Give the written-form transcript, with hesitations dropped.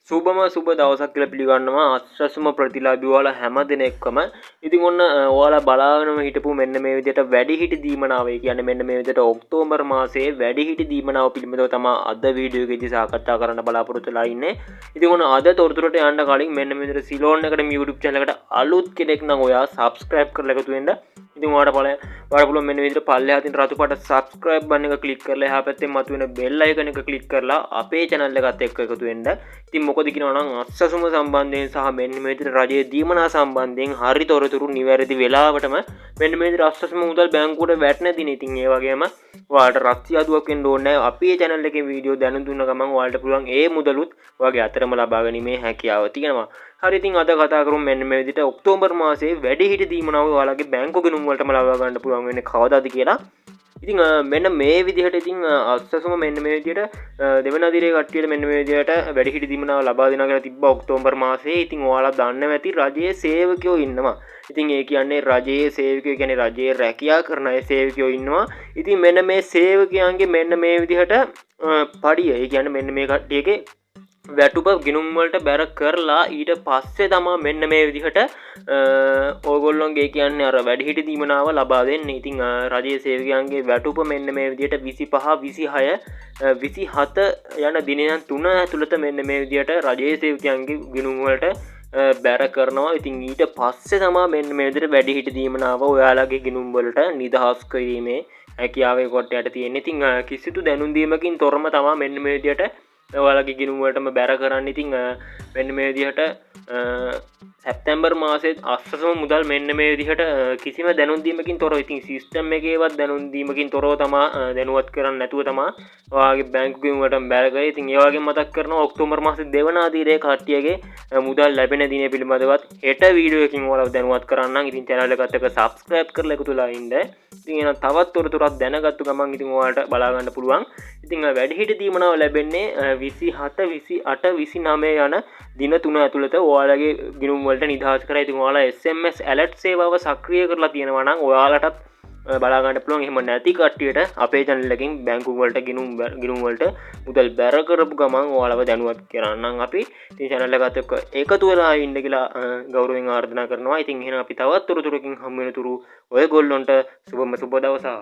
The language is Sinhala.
සුබම සුබ දවසක් කියලා පිළිගන්නවා අස්රසුම ප්‍රතිලාභී ඔයාලා හැම දිනෙකම. ඉතින් ඔන්න ඔයාලා බලාගෙනම හිටපු මෙන්න මේ විදිහට වැඩිහිටි දීමනාව. ඒ කියන්නේ මෙන්න මේ විදිහට ඔක්තෝබර් මාසයේ වැඩිහිටි දීමනාව පිළිබඳව තමයි අද වීඩියෝ එකේදී සාකච්ඡා කරන්න බලාපොරොත්තු වෙලා ඉන්නේ. ඉතින් ඔන්න අද තොරතුරට යන්න කලින් මෙන්න මේ විදිහට සිලෝන් එකටම YouTube channel එකට අලුත් කෙනෙක් නම් ඔයා subscribe කරලා එකතු වෙන්න. ඉතින් ඔයාලට පුළුවන් මෙන්න විදිහට පල්ලෙහා තියෙන රතු පාට subscribe button එක click කරලා එහා පැත්තේ මතුවෙන bell icon එක click කරලා අපේ channel එකත් එක්ක එකතු වෙන්න. ඉතින් මොකද කියනවා නම් අස්සසුම සම්බන්ධයෙන් සහ මෙන්න මේ විදිහට රජයේ දීමනා සම්බන්ධයෙන් හරි තොරතුරු නිවැරදි වෙලාවටම මෙන්න මේ විදිහට අස්සසුම මුදල් බැංකුවට වැටෙන දින. ඉතින් ඒ වගේම ඔයාලට රස්තිය අදුවක් වෙන්න ඕනේ නැහැ. අපේ channel එකේ වීඩියෝ දැනුම් දුන්න ගමන් ඔයාලට පුළුවන් ඒ මුදලුත් ඔයාගේ අතරම ලබා ගැනීමේ හැකියාව තියෙනවා. හරි ඉතින් අද කතා කරමු මෙන්න මේ විදිහට ඔක්තෝබර් මාසයේ වැඩිහිටි දීමනාව ඔයාලගේ බැංකු ගිණුම් වලටම ලබා ගන්න පුළුවන් වෙන්නේ කවදාද කියලා. ඉතින් මෙන්න මේ විදිහට ඉතින් අස්සසුම මෙන්න මේ විදිහට දෙවන දිනේ කට්ටියට මෙන්න මේ විදිහට වැඩිහිටි දීමනාව ලබා දෙනවා කියලා තිබ්බා ඔක්තෝබර් මාසයේ. ඉතින් ඔයාලා දන්නවා ඇති රජයේ සේවකයෝ ඉන්නවා. ඉතින් ඒ කියන්නේ රජයේ සේවකයෝ කියන්නේ රජයේ රැකියා කරන අය සේවකයෝ ඉන්නවා. ඉතින් මෙන්න මේ සේවකයන්ගේ මෙන්න මේ විදිහට පඩිය. ඒ කියන්නේ මෙන්න මේ කට්ටියගේ වැටුප ගිනුම් වලට බැර කරලා ඊට පස්සේ තමා මෙන්න මේ විදිහට ඕගොල්ලොන්ගේ කියන්නේ අර වැඩිහිටි දීමනාව ලබා දෙන්නේ. ඉතින් රජයේ සේවකයන්ගේ වැටුප මෙන්න මේ විදිහට 25 26 27 යන දිනයන් 3 ඇතුළත මෙන්න මේ විදිහට රජයේ සේවකයන්ගේ ගිනුම් වලට බැර කරනවා. ඉතින් ඊට පස්සේ තමා මෙන්න මේ විදිහට වැඩිහිටි දීමනාව ඔයාලගේ ගිනුම් වලට නිදහස් කිරීමේ හැකියාවේ කොටයට තියෙන්නේ. ඉතින් කිසිදු දැනුම් දීමකින් තොරම තමා මෙන්න මේ විදිහට ඔයාලගේ ගිණුම් වලටම බැර කරන්න. ඉතින් මෙන්න මේ විදිහට සැප්තැම්බර් මාසයේ අස්සසම මුදල් මෙන්න මේ විදිහට කිසිම දැනුම් දීමකින් තොරව ඉතින් සිස්ටම් එකේවත් දැනුම් දීමකින් තොරව තමා දැනුවත් කරන්න නැතුව තමා ඔයාගේ බැංකු ගිණුම් වලටම බැර කරේ. ඉතින් ඒ වගේම මතක් කරනවා ඔක්තෝබර් මාසයේ දෙවන අදියරේ කට්ටියගේ මුදල් ලැබෙන දිනේ පිළිබඳවත් හෙට වීඩියෝ එකකින් ඔයාලව දැනුවත් කරන්නම්. ඉතින් channel එකත් එක්ක subscribe කරලා එකතු වෙලා ඉන්න. ඉතින් එහෙනම් තවත් තොරතුරක් දැනගත්තු ගමන් ඉතින් ඔයාලට බලා ගන්න පුළුවන්. ඉතින් වැඩිහිටි දීමනාව ලැබෙන්නේ 27 28 29 යන දින 3 ඇතුළත ඔයාලගේ ගිණුම් වලට නිදහස් කරලා. ඉතින් ඔයාලා SMS alert සේවාව සක්‍රිය කරලා තියෙනවා නම් ඔයාලටත් බලා ගන්න පුළුවන්. එහෙම නැති කට්ටියට අපේ channel එකෙන් බැංකු වලට ගිණුම් වලට මුදල් බැර කරපු ගමන් ඔයාලව දැනුවත් කරන්නම් අපි. ඉතින් channel එකත් එක්ක එකතු වෙලා ඉන්න කියලා ගෞරවයෙන් ආරාධනා කරනවා. ඉතින් එහෙනම් අපි තවත් තොරතුරකින් හමු වෙනතුරු ඔයගොල්ලොන්ට සුබම සුබ දවසක්.